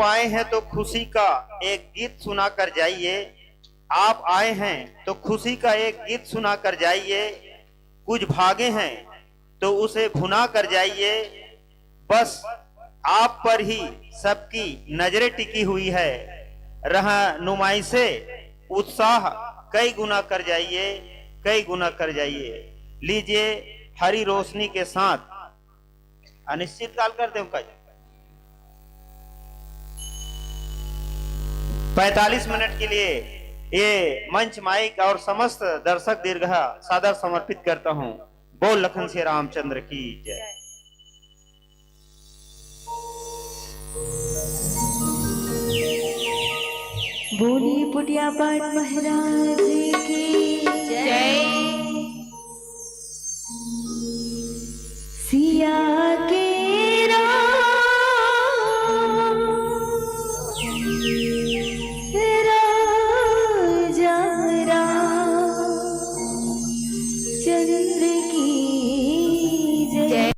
आए हैं तो खुशी का एक गीत सुना कर जाइए। आप आए हैं तो खुशी का एक गीत सुना कर जाइए। कुछ भागे हैं तो उसे भुना कर जाइए। बस आप पर ही सबकी नजरें टिकी हुई है। रहनुमाई से उत्साह कई गुना कर जाइए, कई गुना कर जाइए। लीजिए हरी रोशनी के साथ अनिश्चित काल करते हैं 45 मिनट के लिए ये मंच माइक और समस्त दर्शक दीर्घा सादर समर्पित करता हूं। बोल लखन श्री रामचंद्र की जय। बोली पुटिया पाठ महाराज की जय। सिया के चंद्र की जय।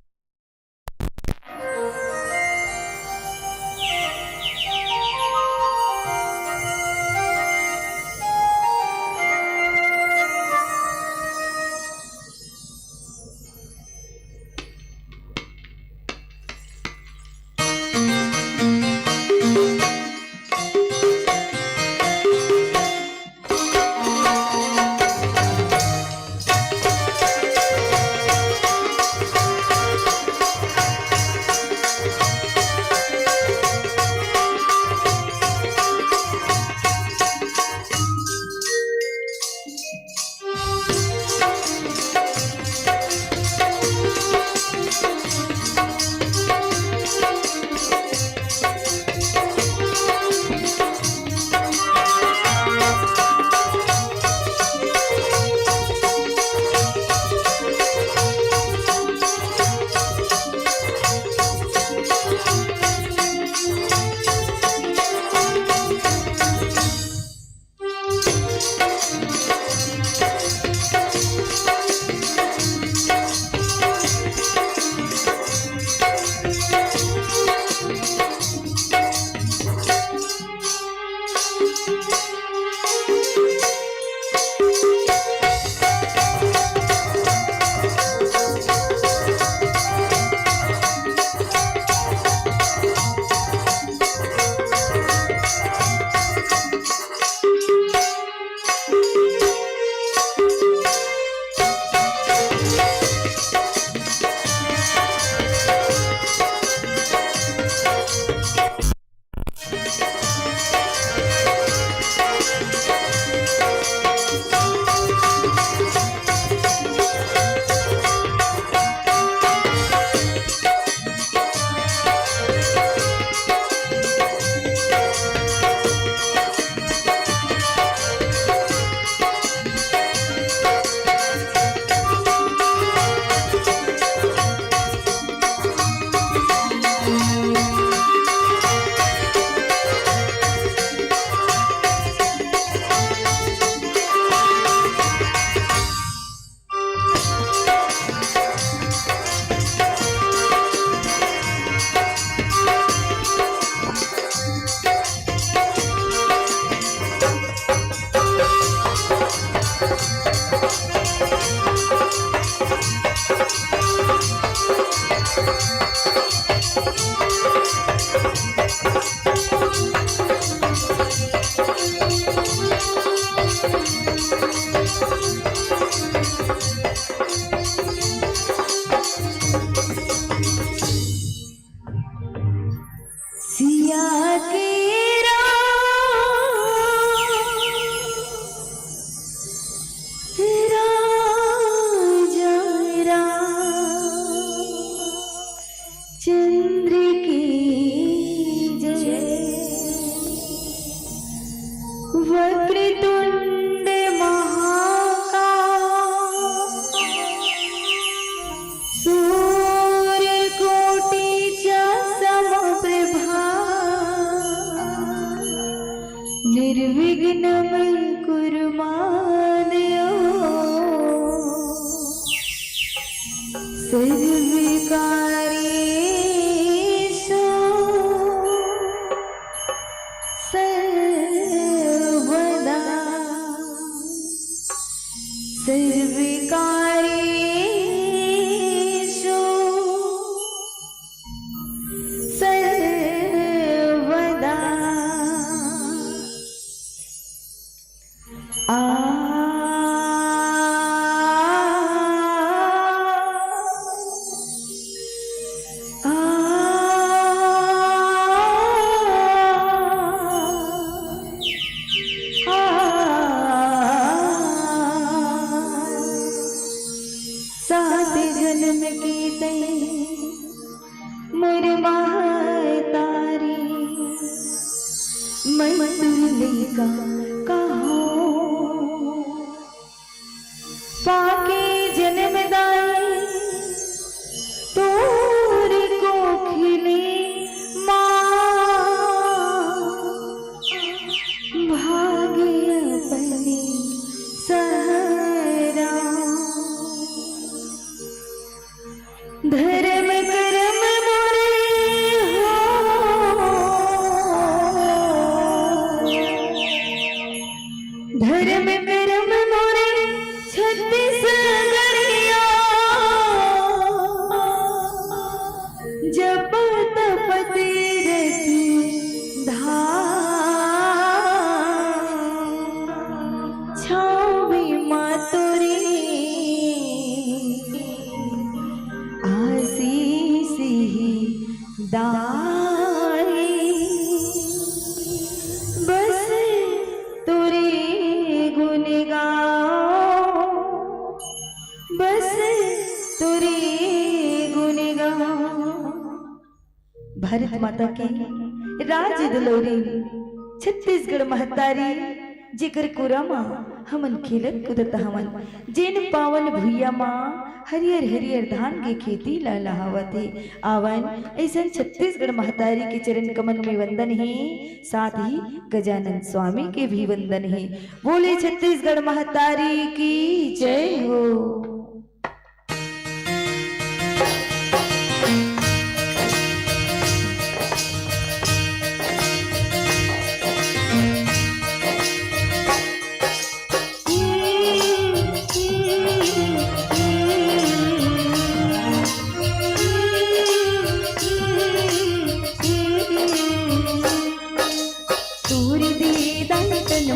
चंद्र की जय। वक्रतुंड महाकाय सूर्यकोटि च समप्रभा निर्विघ्नं कुरु मानयो सर्वकार्येषु मैं तुरने का कहो पाके जन्मदाई तोर को खिले माँ भाग्य अपने सहरा धर्म कर्म मोरे धर्म कर्म मोरे छत्तीसगढ़िया जप तप तीरथ धाम छावे मातोरे आशीष ही दाए बस तुरे गुण गाओ बस तुरे गुण गाओ। भारत माता की राज दुलोरी छत्तीसगढ़ महतारी जिगर कुरामा हमन खेलत कुदत हमन जेन पावन भुइया माँ हरियर हरियर धान के खेती ला लहावते आवन ऐसा छत्तीसगढ़ महतारी के चरण कमल में वंदन है साथ ही गजानन स्वामी के भी वंदन है। बोले छत्तीसगढ़ महतारी की जय हो।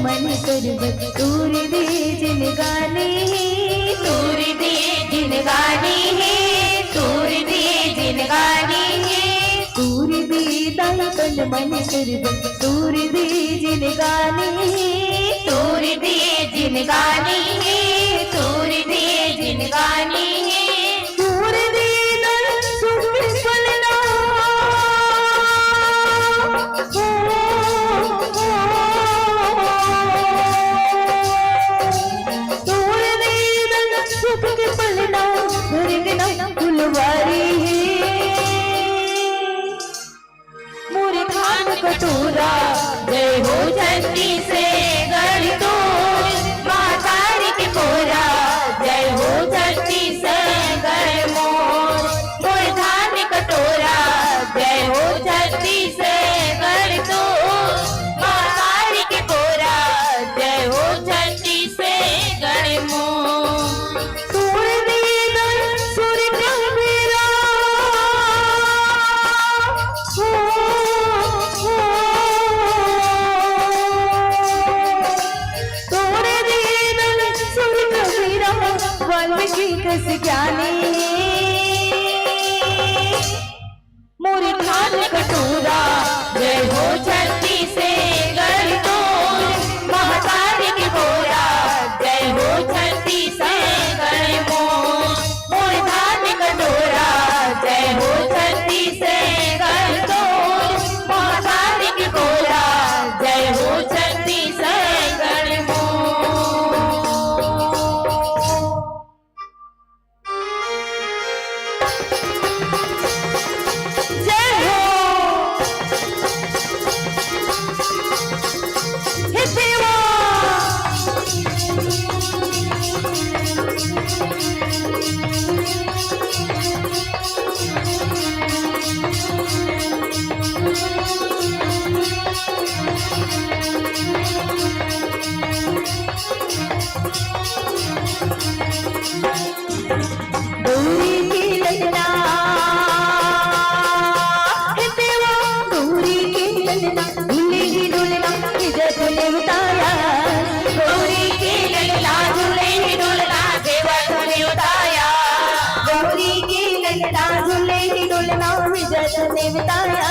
मन सर्वत तूर दे जिन गाने तूर दे जिन गाने तूर दे जिन गाने तूर दे दाई तन मन सर्वत तूर दे जिन गाने तूर दे जिन गाने तूर दे जिन गाने तूर दे दाई सुख पलना मोरे धान कटोरा जय हो छत्ती से गढ़ तोर मातारी के कोरा जय हो छत्ती से गढ़ मोर मोरे धान कटोरा जय हो छत्ती से गढ़ तोर मातारी के कोरा जय हो छत्ती से गढ़ मोर कस ज्ञानी मोरे धान कटोरा जय हो छत्ती से गढ़ तोर महतारी के बोरा जय हो छत्ती से गढ़ मोर मोरे धान कटोरा जय हो छत्ती से गढ़ तोर महतारी के बोरा जय हो छत्ती से गढ़ मोर। गौरी की ललना देवा गौरी की ललना झूलेगी डोलना इज्जत ने उतारा गौरी की ललना झूलेगी डोलना देवा ने उतारा गौरी की ललना झूलेगी डोलना इज्जत ने उतारा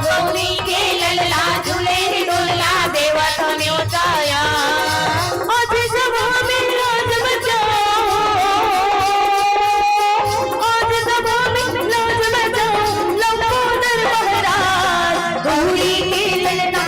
गौरी की ललना झूलेगी डोलना देवा ने उतारा आज सभा में राज बचाओ आज सभा में राज बचाओ लंबोदर महाराज गौरी की ललना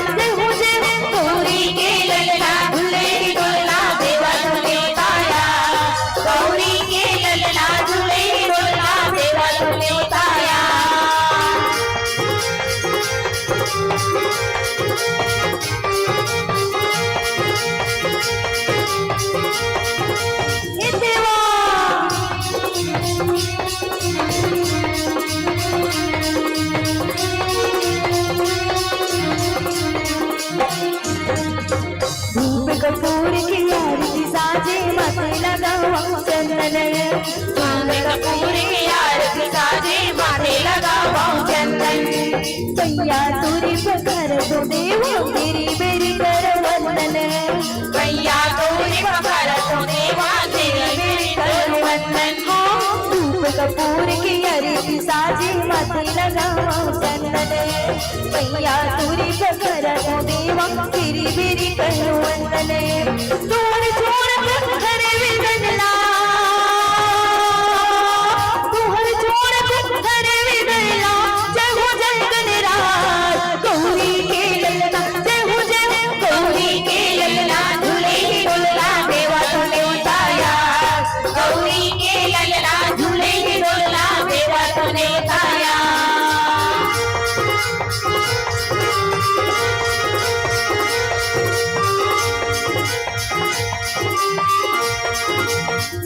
वंदन चूर्ण कपूर की आरती साजे माथे लगाओ चंदन भैया तुरी पकड़ दो देव तेरी बेरी कर वंदन भैया तुरी पकड़ दो देवा तेरी बेरी कर वंदन धूप कपूर की आरती साजे माथे लगाओ चंदन भैया तुरी पकड़ दो देवा तेरी बेरी कर वंदन तोड़ छोड़ घर विदला तोहर छोड़ घर विदला जय हो जय गणराज गौरी के ललना जय हो जय गौरी के ललना झूले ही डोलना देवा तूने उतारा गौरी के ललना झूले ही डोलना देवा तूने उतारा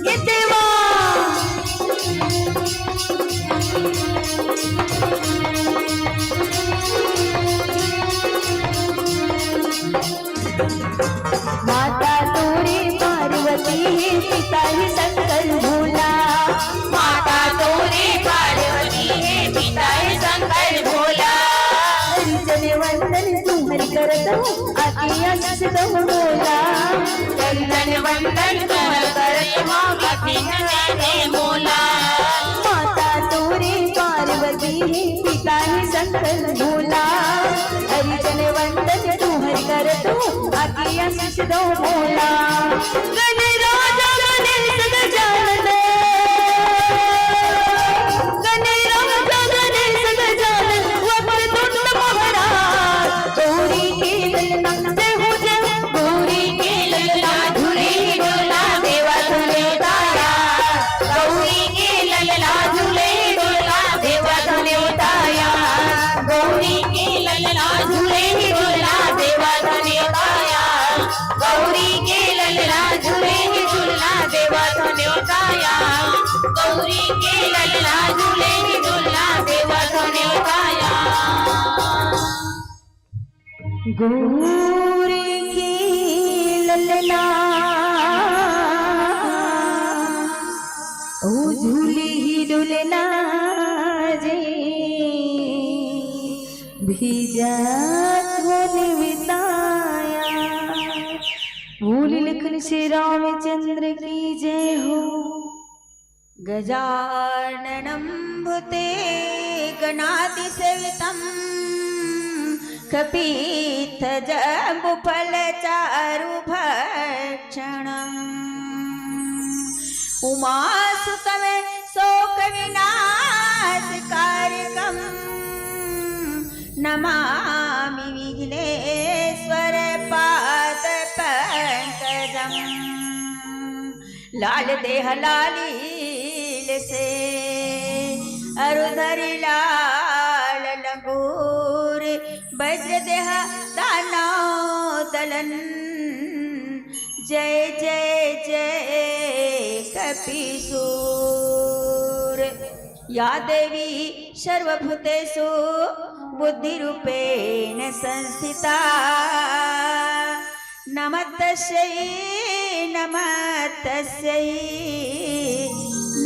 ये देवा माता तोरे पार्वती है पिता ही शंकर भोला माता तोरे पार्वती है पिता ही शंकर भोला हरिजन वंदन तुम्हारी करत हूँ आके आशीष दो बोला हरिजन वंदन तुम्हारी करत हूँ आके आशीष बोला माता तोरे पार्वती है पिता ही शंकर भोला हरिजन वंदन तुम्हारी करत हूँ आके आशीष दो बोला गणराज गणेश गजानन गणराज गणेश गजानन वक्रतुंड महाराज गौरी के ललना जय हो जय गौरी के ललना झूले ही डोला देवा तूने उतारा गौरी के ललना झूले ही डोला देवा तूने उतारा गौरी के ललना झूले ही डोला देवा तूने उतारा गौरी के ललना झूले ही झूलना देवा तूने उतारा गौरी के ललना झूले ही झूलना देवा तूने उतारा गौरी की ललना ओ झूली ही डुलना जे भीजा धोने बिताया भूल लिखन श्री रामचंद्र की जय हो गजाननं भूते गणाति सेवितं कपीथ जम्बुफल चारु भक्षणम् उमासुतमे शोक विनाशकारकम् नमामि विघ्नेश्वर पाद पंकजम् लाल देह लालील से अरुधर लाल लंगूर वज्र देह दानव दलन जय जय जय कपीसूर या देवी सर्वभूतेषु बुद्धिरूपेण संस्थिता नमस्तस्यै नमस्तस्यै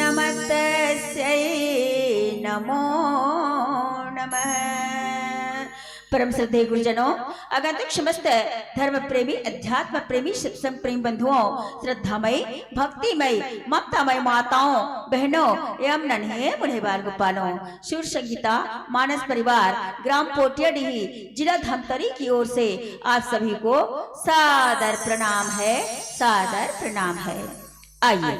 नमस्तस्यै नमो नमः। परम श्रद्धेय गुरुजनों, आगंतुक समस्त धर्म प्रेमी, अध्यात्म प्रेमी, सत्संग प्रेम बंधुओं, श्रद्धामयी, भक्तिमयी, ममतामयी माताओं, बहनों एवं नन्हे मुन्हे बाल गोपालों, सुर संगीता मानस परिवार ग्राम पोटियाडीही जिला धमतरी की ओर से आप सभी को सादर प्रणाम है, सादर प्रणाम है। आइए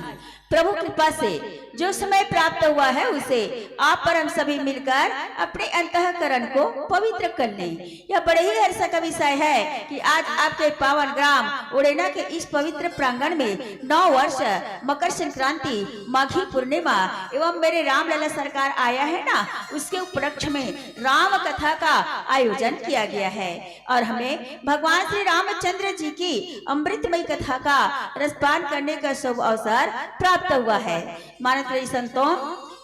प्रभु कृपा से जो समय प्राप्त हुआ है उसे आप पर हम सभी मिलकर अपने अंतःकरण को पवित्र कर लें। यह बड़े ही हर्ष का विषय है कि आज आपके पावन ग्राम उड़ेना के इस पवित्र प्रांगण में 9 वर्ष मकर संक्रांति, माघी पूर्णिमा एवं मेरे रामलला सरकार आया है ना, उसके उपलक्ष्य में राम कथा का आयोजन किया गया है और हमें भगवान श्री रामचंद्र जी की अमृतमयी कथा का रसपान करने का शुभ अवसर प्राप्त हुआ है। माननीय संतों,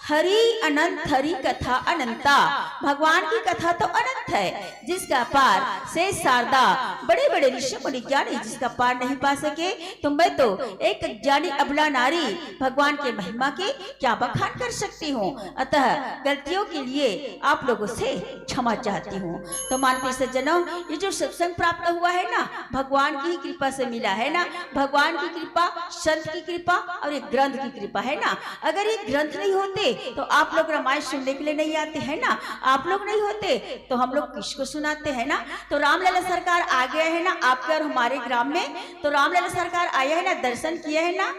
हरि अनंत, हरि कथा अनंता। भगवान की कथा तो अनंत है, जिसका पार से शारदा बड़े बड़े ऋषि मुनि ज्ञानी जिसका पार नहीं पा सके, तो मैं तो एक ज्ञानी अबला नारी भगवान के महिमा की क्या बखान कर सकती हूँ। अतः गलतियों के लिए आप लोगों से क्षमा चाहती हूँ। तो मानवीय सज्जनों, ये जो सत्संग प्राप्त हुआ है ना, भगवान की ही कृपा से मिला है ना। भगवान की कृपा, संत की कृपा और एक ग्रंथ की कृपा है ना। अगर ये ग्रंथ नहीं होते तो आप लोग रामायण सुनने के लिए नहीं आते हैं ना। आप लोग नहीं होते तो हम लोग किसको सुनाते हैं ना। तो रामलला सरकार आ गया है ना आपके और हमारे ग्राम में। तो रामलला सरकार आया है ना, दर्शन किए है ना,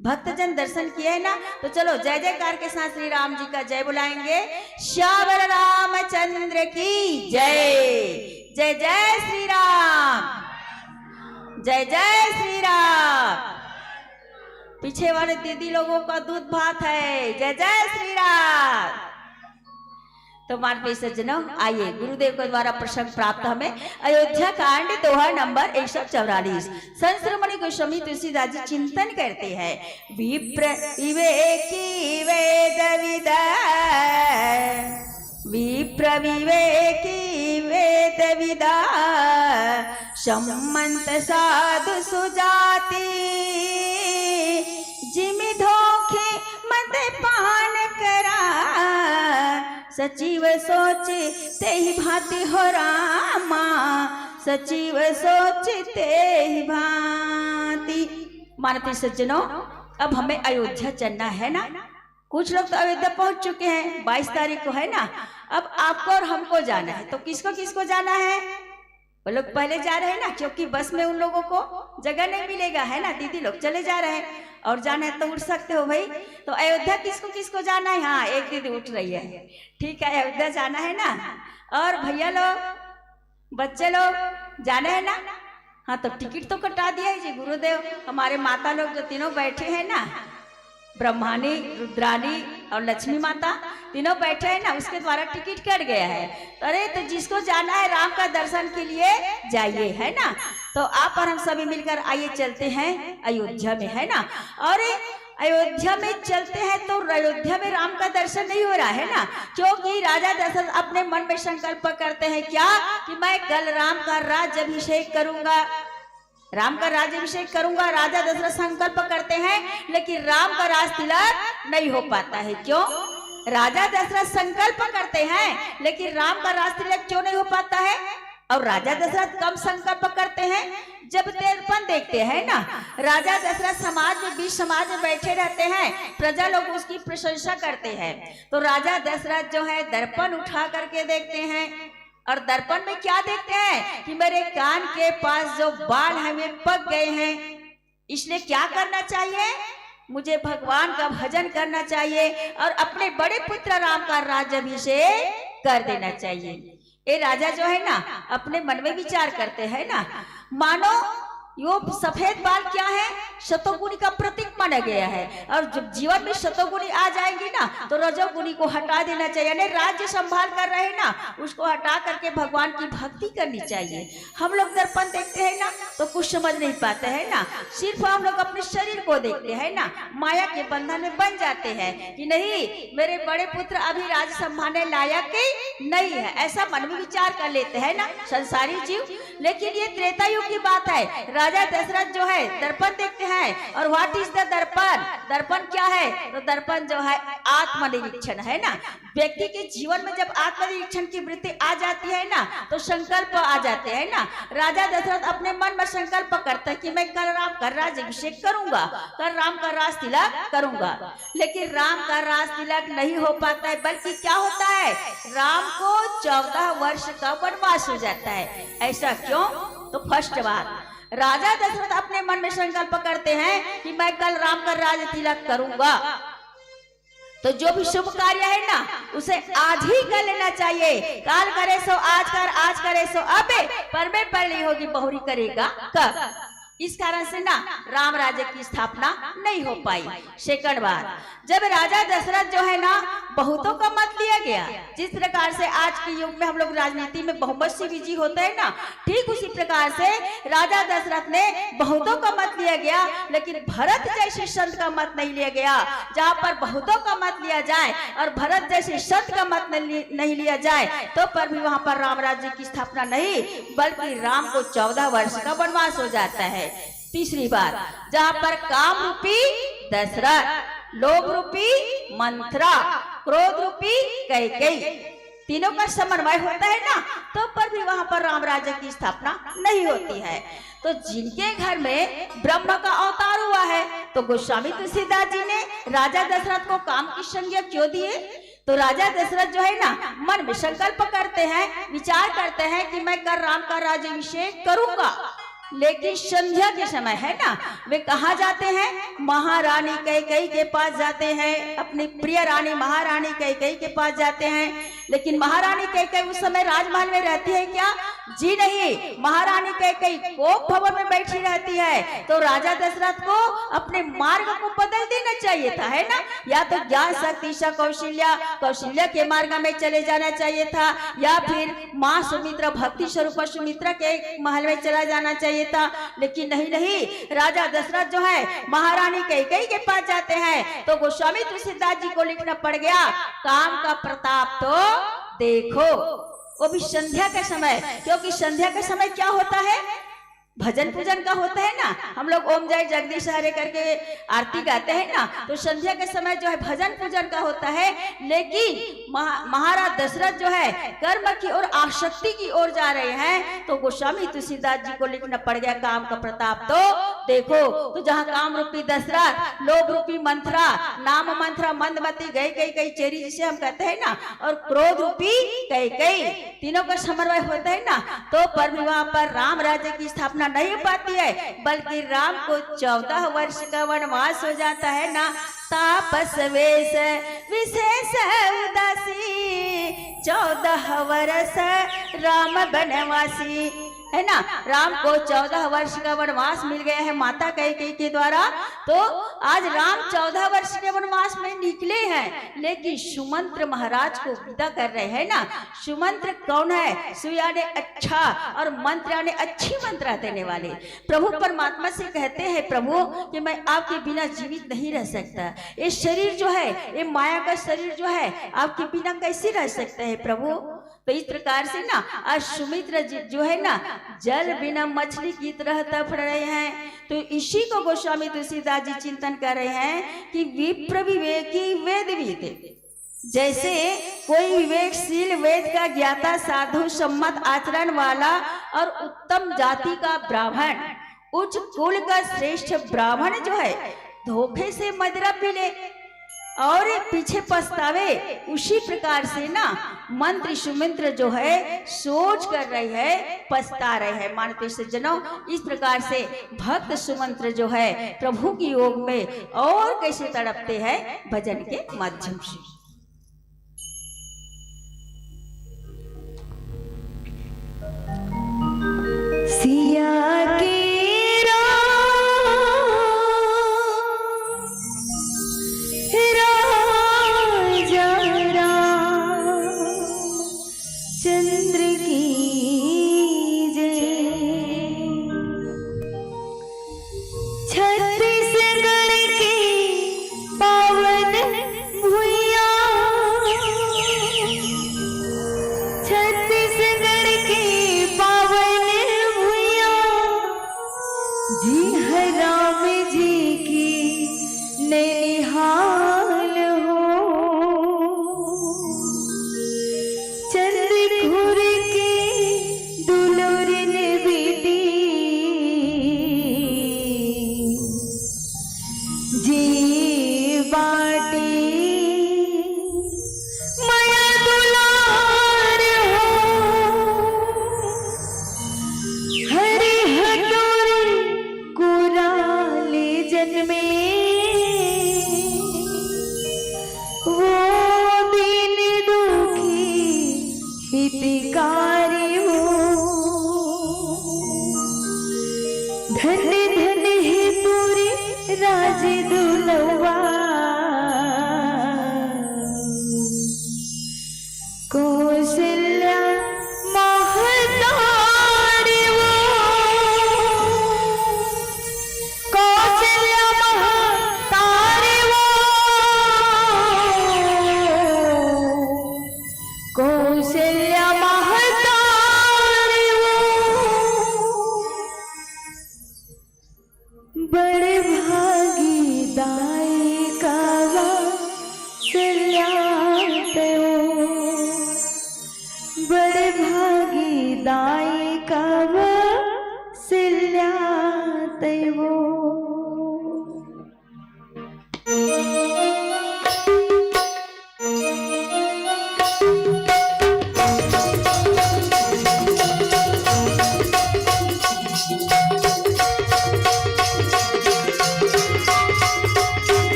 भक्तजन दर्शन किए है ना। तो चलो जय जयकार के साथ श्री राम जी का जय बुलाएंगे। श्यावर रामचंद्र की जय। जय जय श्री राम, जय जय श्री राम। पीछे वाले दीदी लोगों का दूध भात है। जय जय श्री राम। तो मानवीय सज्जनों, आइए गुरुदेव के द्वारा प्रसंग प्राप्त हमें अयोध्या कांड दोहा नंबर 144। संत शिरोमणि गोस्वामी तुलसीदास जी चिंतन करते हैं। विप्र विवेकी वेद विदा, विप्र विवेकी वेद विदा, सम्मत साधु सुजाति, जिमि धोखे मत पान करा, सचिव सोचे ते ही भांति हो रामा, सचिव सोचे ते ही भांति। मानवीय सज्जनों, अब हमें अयोध्या चलना है ना। कुछ लोग तो अयोध्या पहुंच चुके हैं, 22 तारीख को है ना। अब आपको और हमको जाना है। तो किसको किसको जाना है? वो लोग पहले जा रहे हैं ना, क्योंकि बस में उन लोगों को जगह नहीं मिलेगा है ना। दीदी लोग चले जा रहे हैं और जाना है तो उठ सकते हो भाई। तो अयोध्या किसको किसको जाना है? हाँ, एक दीदी उठ रही है, ठीक है, अयोध्या जाना है ना। और भैया लोग, बच्चे लोग जाना है ना। हाँ, तो टिकट तो कटा दिया है जी गुरुदेव। हमारे माता लोग जो तीनों बैठे हैं ना, ब्रह्मानी, रुद्रानी और लक्ष्मी माता, तीनों बैठे हैं ना, उसके द्वारा टिकट कट गया है। अरे तो जिसको जाना है राम का दर्शन के लिए जाइए है ना। तो आप और हम सभी मिलकर आइए चलते हैं अयोध्या में है ना। और अयोध्या में चलते हैं तो अयोध्या में राम का दर्शन नहीं हो रहा है ना, क्योंकि राजा दशरथ अपने मन में संकल्प करते हैं क्या कि मैं कल राम का राज्याभिषेक करूंगा, राम का राज्याभिषेक करूंगा। राजा दशरथ संकल्प करते हैं, लेकिन राम का राज तिलक नहीं हो पाता है। क्यों? राजा दशरथ संकल्प करते हैं, लेकिन राम का राज तिलक क्यों नहीं हो पाता है? और राजा दशरथ कम संकल्प करते हैं जब दर्पण देखते हैं ना। राजा दशरथ समाज में, बीच समाज में बैठे रहते हैं, प्रजा लोग उसकी प्रशंसा करते हैं। तो राजा दशरथ जो है दर्पण उठा करके देखते हैं, और दर्पण में क्या देखते हैं कि मेरे कान के पास जो बाल हैं वे पक गए हैं, इसलिए क्या करना चाहिए? मुझे भगवान का भजन करना चाहिए और अपने बड़े पुत्र राम का राज्याभिषेक कर देना चाहिए। ये राजा जो है ना अपने मन में विचार करते हैं ना, मानो यो सफेद बाल क्या है? शतोगुणी का प्रतीक माना गया है। और जब जीवन में शतोगुणी आ जाएंगी ना तो रजोगुणी को हटा देना चाहिए। यानी राज्य संभाल कर रहे ना, उसको हटा करके भगवान की भक्ति करनी चाहिए। हम लोग दर्पण देखते हैं ना तो कुछ समझ नहीं पाते हैं ना, सिर्फ हम लोग अपने शरीर को देखते हैं ना, माया के बंधन में बन जाते हैं कि नहीं मेरे बड़े पुत्र अभी राज्य संभालने लायक नहीं है, ऐसा मन में विचार कर लेते हैं ना संसारी जीव। लेकिन ये त्रेता युग की बात है। राजा दशरथ जो है दर्पण देखते हैं, और व्हाट इज द दर्पण? दर्पण क्या है? तो दर्पण जो है आत्मनिरीक्षण है ना। व्यक्ति के जीवन में जब आत्मनिरीक्षण की वृत्ति आ जाती है ना तो संकल्प आ जाते हैं ना। राजा दशरथ अपने मन में संकल्प करता है कि मैं कल राम का राज्याभिषेक करूंगा, कल राम का राज तिलक करूंगा। लेकिन राम का राज तिलक नहीं हो पाता है, बल्कि क्या होता है? राम को 14 वर्ष का वनवास हो जाता है। ऐसा क्यों? तो फर्स्ट बात, राजा दशरथ अपने मन में संकल्प करते हैं कि मैं कल राम का राज तिलक करूंगा, तो जो भी शुभ कार्य है ना उसे आज ही कर लेना चाहिए। काल करे सो आज कर, आज करे सो अबे, पर में पढ़ ली होगी बहुरी करेगा कब। इस कारण से ना राम राज्य की स्थापना नहीं हो पाई। सेकंड बात, जब राजा दशरथ जो है ना बहुतों का मत लिया गया, जिस प्रकार से आज के युग में हम लोग राजनीति में बहुमत से विजयी होते हैं ना, ठीक उसी प्रकार से राजा दशरथ ने बहुतों का मत लिया गया, लेकिन भरत जैसे संत का मत नहीं लिया गया। जहाँ पर बहुतों का मत लिया जाए और भरत जैसे संत का मत नहीं लिया जाए तो पर भी वहां पर राम राज्य की स्थापना नहीं, बल्कि राम को 14 वर्ष का वनवास हो जाता है। तीसरी बात, जहाँ पर काम रूपी दशरथ, लोभ रूपी मंथरा, क्रोध रूपी कैकेयी, तीनों का समन्वय होता है ना, तो पर भी वहां पर राम राज्य की स्थापना नहीं होती है। तो जिनके घर में ब्रह्म का अवतार हुआ है, तो गोस्वामी तुलसीदास जी ने राजा दशरथ को काम की संज्ञा क्यों दिए? तो राजा दशरथ जो है ना मन में संकल्प करते हैं, विचार करते हैं कि मैं कर राम का राज्याभिषेक करूंगा, लेकिन संध्या के समय है ना वे कहाँ जाते हैं? महारानी कैकेयी के पास जाते हैं, अपनी प्रिय रानी महारानी कैकेयी के पास जाते हैं। लेकिन महारानी कैकेयी उस समय राजमहल में रहती है क्या? जी नहीं, महारानी कैकेयी कोप भवन में बैठी रहती है। तो राजा दशरथ को अपने मार्ग को बदल देना चाहिए था, है ना, या तो ज्ञान शक्ति से कौशल्या के मार्ग में चले जाना चाहिए था, या फिर माँ सुमित्रा भक्ति स्वरूप सुमित्रा के महल में चला जाना चाहिए था। लेकिन नहीं, राजा दशरथ जो है महारानी कैकेयी के पास जाते हैं। तो गोस्वामी तुलसीदास जी को लिखना पड़ गया, काम का प्रताप तो देखो, वो भी संध्या के समय, क्योंकि संध्या के समय क्या होता है? भजन पूजन का होता है ना, हम लोग ओम जय जगदीश हरे करके आरती गाते हैं ना, तो संध्या के समय जो है भजन पूजन का होता है। लेकिन महाराज दशरथ जो है कर्म की ओर आसक्ति की ओर जा रहे हैं। तो गोस्वामी तुलसीदास जी को लिखना पड़ गया, काम का प्रताप तो देखो। तो जहाँ काम रूपी दशरथ, लोभ रूपी मंथरा, नाम मंथरा मंदमती गई कई चेरी जिसे हम कहते हैं ना, और क्रोध रूपी कैकेयी, तीनों का समन्वय होता है ना, तो पर विवाह पर राम राज्य की स्थापना नहीं पाती है, बल्कि राम को 14 वर्ष का वनवास हो जाता है ना। तापस वेश विशेष उदासी, 14 वर्ष राम बनवासी, है ना। राम को 14 वर्ष का वनवास मिल गया है माता कैकेयी के द्वारा। तो आज राम 14 वर्ष के वनवास में निकले हैं, लेकिन सुमंत्र महाराज को विदा कर रहे हैं ना। सुमंत्र कौन है? सु यानी अच्छा, और मंत्र यानी अच्छी मंत्रा देने वाले। प्रभु परमात्मा से कहते हैं, प्रभु कि मैं आपके बिना जीवित नहीं रह सकता, ये शरीर जो है, ये माया का शरीर जो है, आपके बिना कैसे रह सकता है प्रभु। तो इस प्रकार से ना आज सुमित्रा जो है ना जल बिना मछली की तरह तड़प रहे हैं। तो इसी को गोस्वामी तुलसीदास जी चिंतन कर रहे हैं कि विप्र विवेकी वेदविद, जैसे कोई विवेकशील वेद का ज्ञाता साधु सम्मत आचरण वाला और उत्तम जाति का ब्राह्मण, उच्च कुल का श्रेष्ठ ब्राह्मण जो है धोखे से मदिरा पी ले और पीछे पछतावे, उसी प्रकार से ना मंत्री सुमित्र जो है सोच कर रही है, पछता रहे हैं। मानते से जनों, इस प्रकार से भक्त सुमंत्र जो है प्रभु की योग में और कैसे तड़पते हैं भजन के माध्यम से। सिया के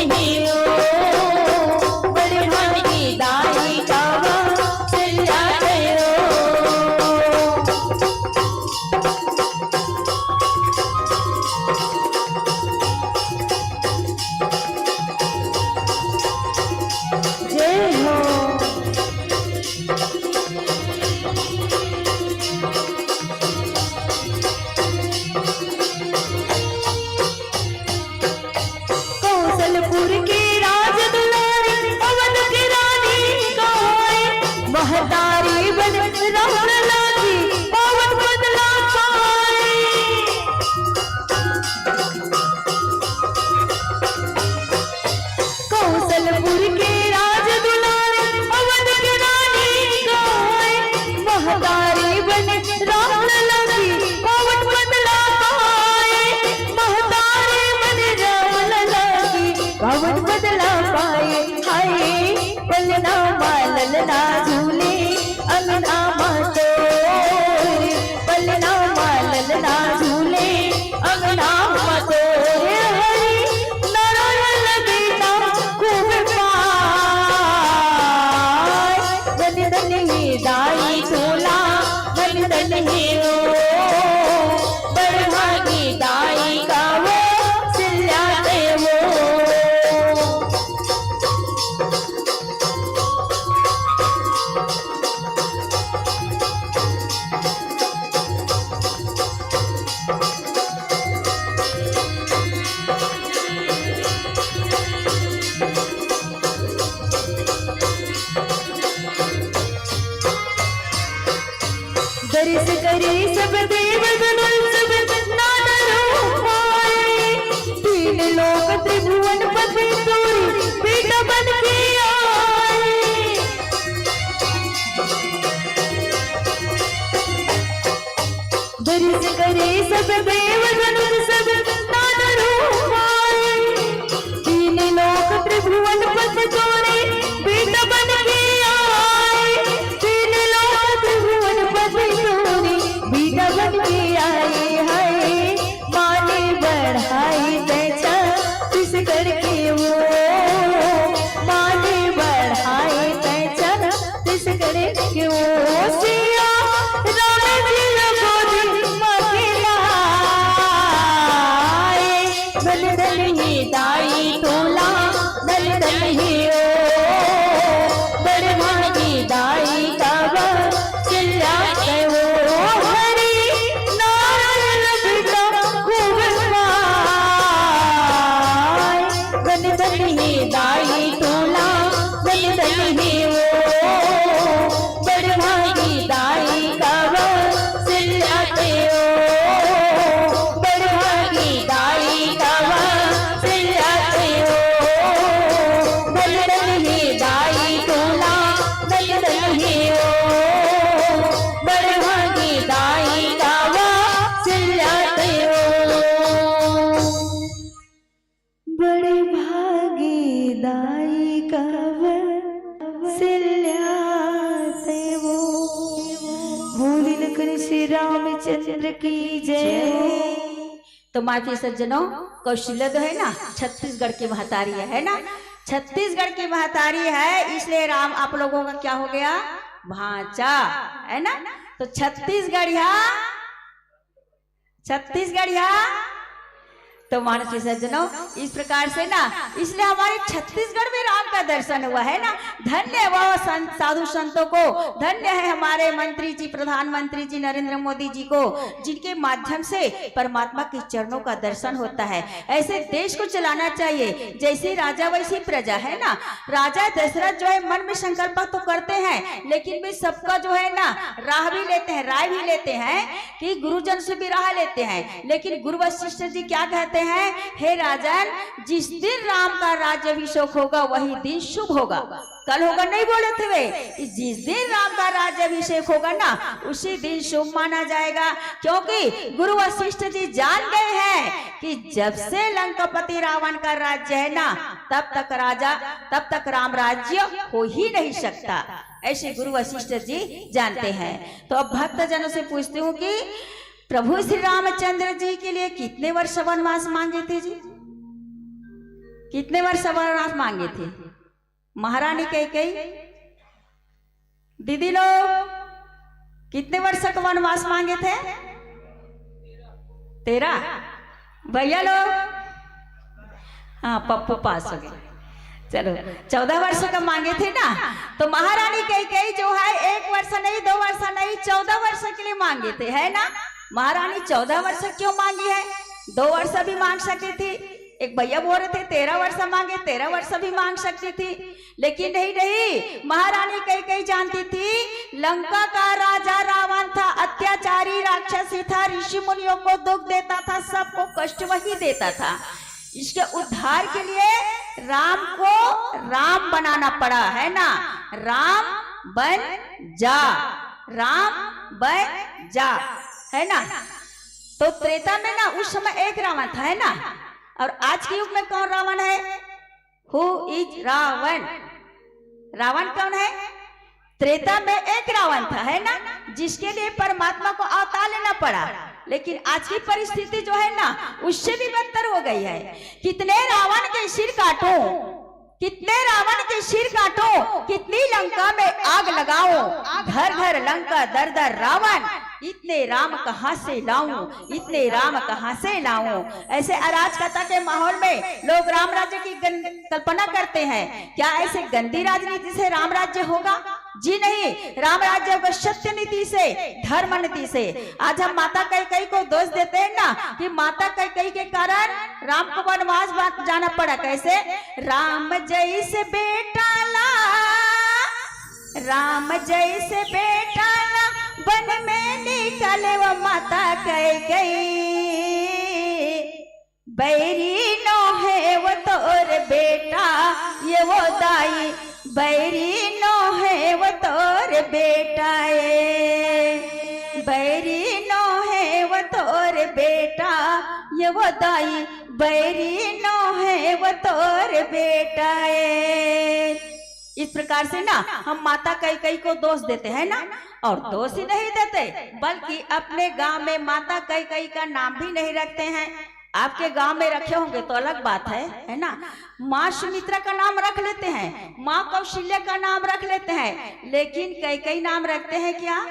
ही हो, बड़े भागी दाई का सिल्या गयो। जय हो। कौशलपुर के राज दुलारी अवध की रानी गाय, महतारी बन राम लागी पवन बदला पाए। कौशलपुर के राज दुलारी अवध की रानी गाय, महतारी बन राम लागी पवन बदला पाए। महतारी बन राम लागी पवन बदला पाए। हाय पलना मालना झूले अंगना मतोरे, पलना मालना झूले अंगना मतोरे। हरि नारायण बेटा खूब पाए, धन धन ही दाई झूला, धन धन ही हो, बड़ भागी दाई का वो सिल्या वो। दर्श करे सब देव गण सब नाना रूप आए। तीन लोक त्रिभुवन पति तोरी बेटा बन के आए। दर्श करे सब देव गण सब नाना रूप आए। तीन लोक त्रिभुवन पति तोरी बेटा बन के आए। तीन लोक त्रिभुवन पति तोरी बेटा बन के आए। हाय माने बढ़ाई पैसा किस करके वो, माने बढ़ाई पैसा किस करके वो। सिया राम जी गोदी मखिला, धन धन ही दाई तोला, धन धन ही हो, बड़ भागी दाई का सिल्या गयो। हरि नारायण बेटा खूब पाए, धन धन ही दाई तोला, धन धन ही हो, बड़ भागी दाई का सिल्या गयो। बड़ भागी दाई का सिल्या गयो, धन धन ही दाई तोला, धन धन ही हो, बड़ भागी दाई का सिल्या गयो। बड़े भागी दाई का सिल्या गयो। बोली लखन श्री रामचंद्र की जय। तो माफी सज्जनों, कौशल्या तो है ना छत्तीसगढ़ की महतारी है ना, छत्तीसगढ़ की महतारी है, इसलिए राम आप लोगों का क्या हो गया, भांचा है ना। तो छत्तीसगढ़िया, छत्तीसगढ़िया तो मानसी सज्जनों इस प्रकार से ना, इसलिए हमारे छत्तीसगढ़ में राम का दर्शन हुआ है ना। धन्य है वो संत साधु संतों को, धन्य है हमारे मंत्री जी प्रधानमंत्री जी नरेंद्र मोदी जी को, जिनके माध्यम से परमात्मा के चरणों का दर्शन होता है। ऐसे देश को चलाना चाहिए, जैसे राजा वैसी प्रजा है ना। राजा दशरथ जो है मन में संकल्प तो करते हैं, लेकिन वे सबका जो है ना राह भी लेते हैं, राय भी लेते हैं कि गुरुजन से भी राह लेते हैं। लेकिन गुरु वशिष्ठ जी क्या कहते हैं, हे राजन, जिस दिन राम का राज्याभिषेक होगा वही दिन शुभ होगा। कल होगा नहीं बोले थे वे, जिस दिन राम का राज्याभिषेक होगा ना उसी दिन शुभ माना जाएगा। क्योंकि गुरु वशिष्ठ जी जान गए हैं कि जब से लंकापति रावण का राज्य है ना, तब तक राम राज्य हो ही नहीं सकता। ऐसे गुरु वशिष्ठ जी जानते हैं। तो अब भक्त जनों से पूछती हूँ कि प्रभु श्री रामचंद्र जी के लिए कितने वर्ष वनवास मांगे थे जी? कितने वर्ष वनवास मांगे थे महारानी कैकेयी? दीदी लोग कितने वर्ष का वनवास मांगे थे? 13। भैया लोग? हाँ, पप्पू पास हो गए। चलो 14 वर्ष का मांगे थे ना। तो महारानी कैकेयी जो है 1 वर्ष नहीं, 2 वर्ष नहीं, 14 वर्ष के लिए मांगे थे, है ना। महारानी 14 वर्ष क्यों मांगी है? 2 वर्ष भी मांग सकती थी। एक भैया बोल रहे थे 13 वर्ष मांगे, 13 वर्ष भी मांग सकती थी, लेकिन नहीं, महारानी कैकेयी जानती थी लंका का राजा रावण था, अत्याचारी राक्षसी था, ऋषि मुनियों को दुख देता था, सबको कष्ट वही देता था। इसके उद्धार के लिए राम को राम बनाना पड़ा, है ना। राम बन जा, राम बन जा, है ना। तो त्रेता में ना उस समय एक रावण था, है ना। और आज के युग में कौन रावण है? Who is Ravan? रावण कौन है? त्रेता में एक रावण था, है ना, जिसके लिए परमात्मा को अवतार लेना पड़ा। लेकिन आज की परिस्थिति जो है ना उससे भी बदतर हो गई है। कितने रावण के सिर काटो, कितने रावण के सिर काटो, कितनी लंका में आग लगाओ, घर घर लंका दर दर रावण, इतने राम कहां से लाऊं, इतने राम कहां से लाऊं। ऐसे अराजकता के माहौल में लोग राम राज्य की कल्पना करते हैं। क्या ऐसे गंदी राजनीति से राम राज्य होगा? जी नहीं, राम राज्य होगा सत्य नीति से, धर्म नीति से। आज हम माता कैकेयी को दोष देते हैं ना कि माता कैकेयी के कारण राम को वनवास जाना पड़ा। कैसे? राम जैसे बेटा ला, राम जैसे बेटा ला, वन में निकले वो माता कैकेयी, बैरी नो है वो तोर बेटा, ये वो दाई, बैरी नो है वो तोर बेटा, बैरी नो है वो तोर बेटा, ये वो दाई, बैरी नो है वो तोर बेटा। इस प्रकार से ना हम माता कैकेयी को दोष देते हैं ना, और दोष ही नहीं देते बल्कि अपने गांव में माता कैकेयी का नाम भी नहीं रखते हैं। आपके गांव में रखे होंगे तो अलग बात है ना। माँ सुमित्रा का नाम रख लेते हैं, माँ कौशल्या का नाम रख लेते हैं, लेकिन कैकेयी नाम रखते हैं क्या?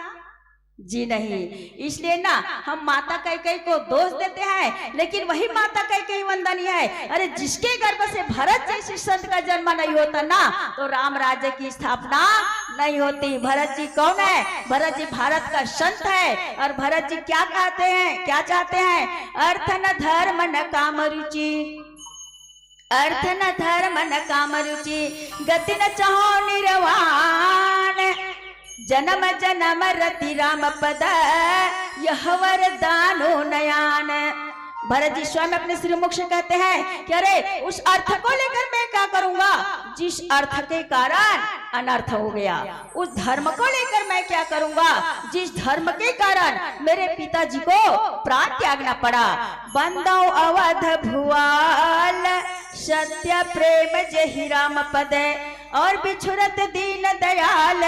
जी नहीं। इसलिए ना हम माता कैकेयी को दोष देते हैं, लेकिन वही माता कैकेयी वंदनीय है। अरे जिसके गर्भ से भरत जैसे संत का जन्म नहीं होता ना तो राम राज्य की स्थापना नहीं होती। भरत जी कौन है? भरत जी भारत का संत है। और भरत जी क्या कहते हैं, क्या चाहते हैं? अर्थ न धर्म न काम रुचि, अर्थ न धर्म न काम रुचि, गति न चाहो निर्वाण, जन्म जन्म रति राम पद, यह वरदानो नयान। भरत जी स्वयं अपने श्रीमुख से कहते हैं कि अरे उस अर्थ को लेकर मैं क्या करूंगा जिस अर्थ के कारण अनर्थ हो गया, उस धर्म को लेकर मैं क्या करूंगा जिस धर्म के कारण मेरे पिताजी को प्राण त्यागना पड़ा। बंदो अवध भुआल, सत्य प्रेम जहि राम पद, और बिछुरत दीन दयाल,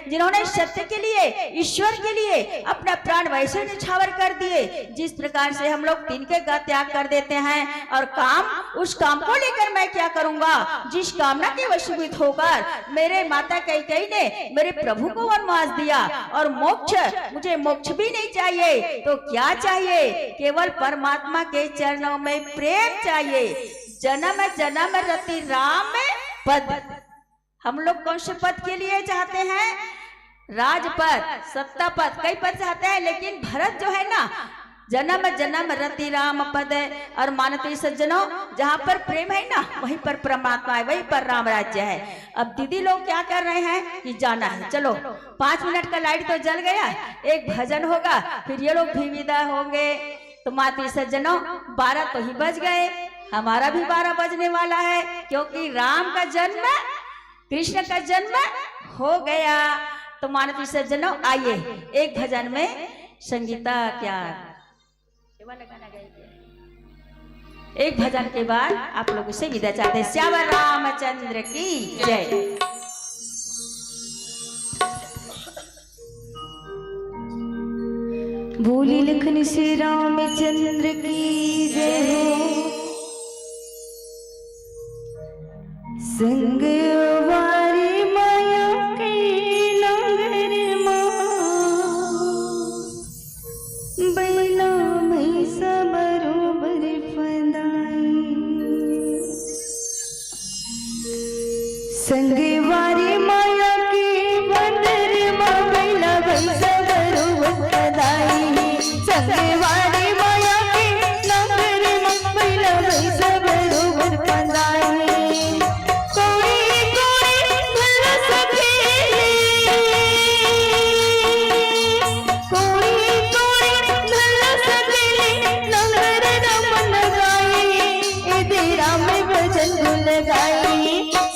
जिन्होंने सत्य के लिए, ईश्वर के लिए अपना प्राण वैसे निछावर कर दिए जिस प्रकार से हम लोग तिनके का त्याग कर देते हैं। और काम, उस काम को लेकर मैं क्या करूंगा जिस कामना के वशीभूत होकर मेरे माता कैकेयी ने मेरे प्रभु को वनवास दिया। और मोक्ष, मुझे मोक्ष भी नहीं चाहिए तो क्या चाहिए? केवल परमात्मा के चरणों में प्रेम चाहिए। जन्म जन्म रति राम पद। हम लोग कौन से पद के लिए चाहते हैं? राजपद, सत्ता पद, कई पद चाहते हैं, लेकिन भरत जो है ना जन्म जन्म रति राम पद। और मानते सज्जनों, जहाँ पर प्रेम है ना वहीं पर परमात्मा है, वहीं पर राम राज्य है। अब दीदी लोग क्या कर रहे हैं कि जाना है, चलो 5 मिनट का लाइट तो जल गया, एक भजन होगा, फिर ये लोग भी विदा होंगे। तो माते सज्जनों 12 तो ही बज गए, हमारा भी 12 बजने वाला है, क्योंकि राम का जन्म, कृष्ण का जन्म हो गया। तो मानवीय सज्जनों आइए एक भजन में संगीता क्या एक भजन के बाद आप लोगों से विदा चाहते हैं। श्याम रामचंद्र की जय। बोली लखन श्री रामचंद्र की जय हो। संगवारी माया के नगर माँ बैला मैसा बरोबर फदाई संगवारी माया के बंदर माँ बैला मैसा बरोबर फदाई संगवारी माया के नगर माँ बैला मैसा बरोबर फदाई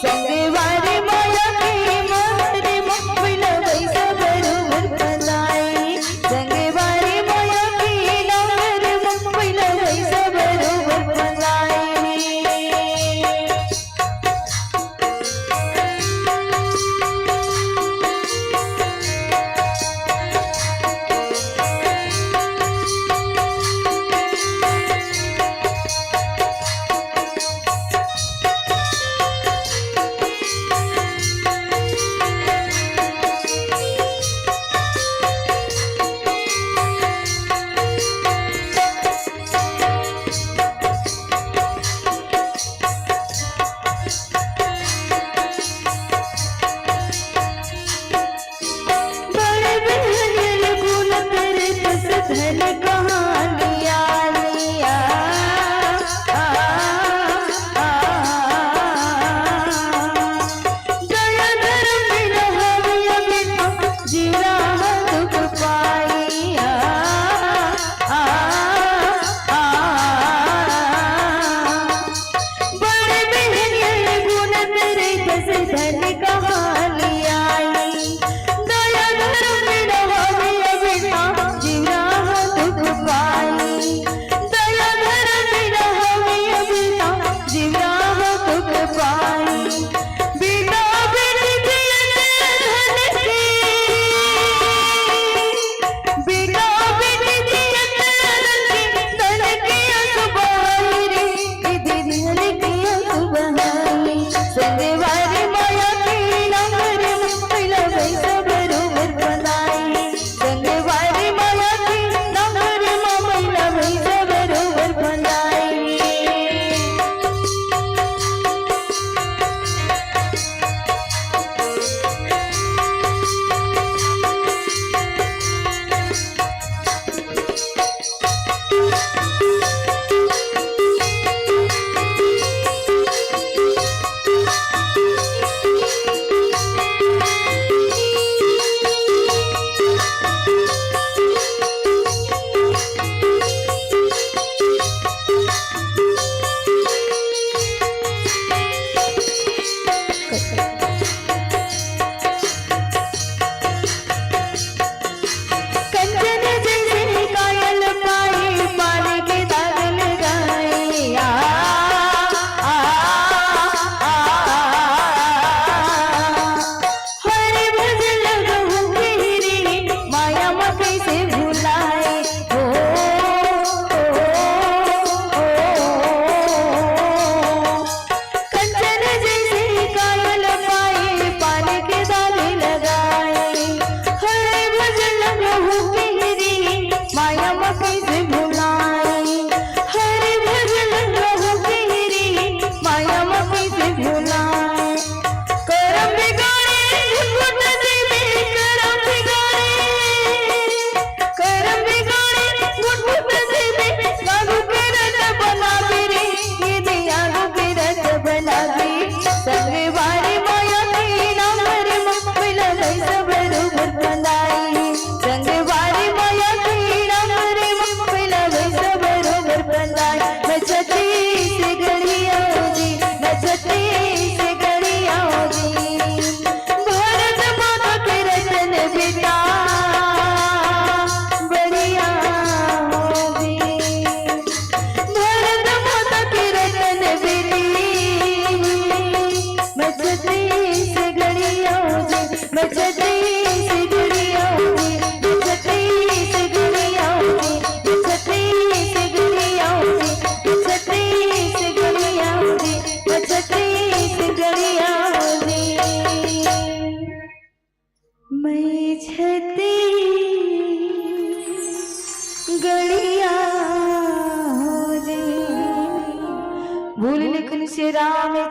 संगवारी माया के मारे बैला वैसा बरोबर फदाई संगवारी माया के नारे बैला वैसा बरोबर फदाई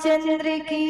रामचंद्र की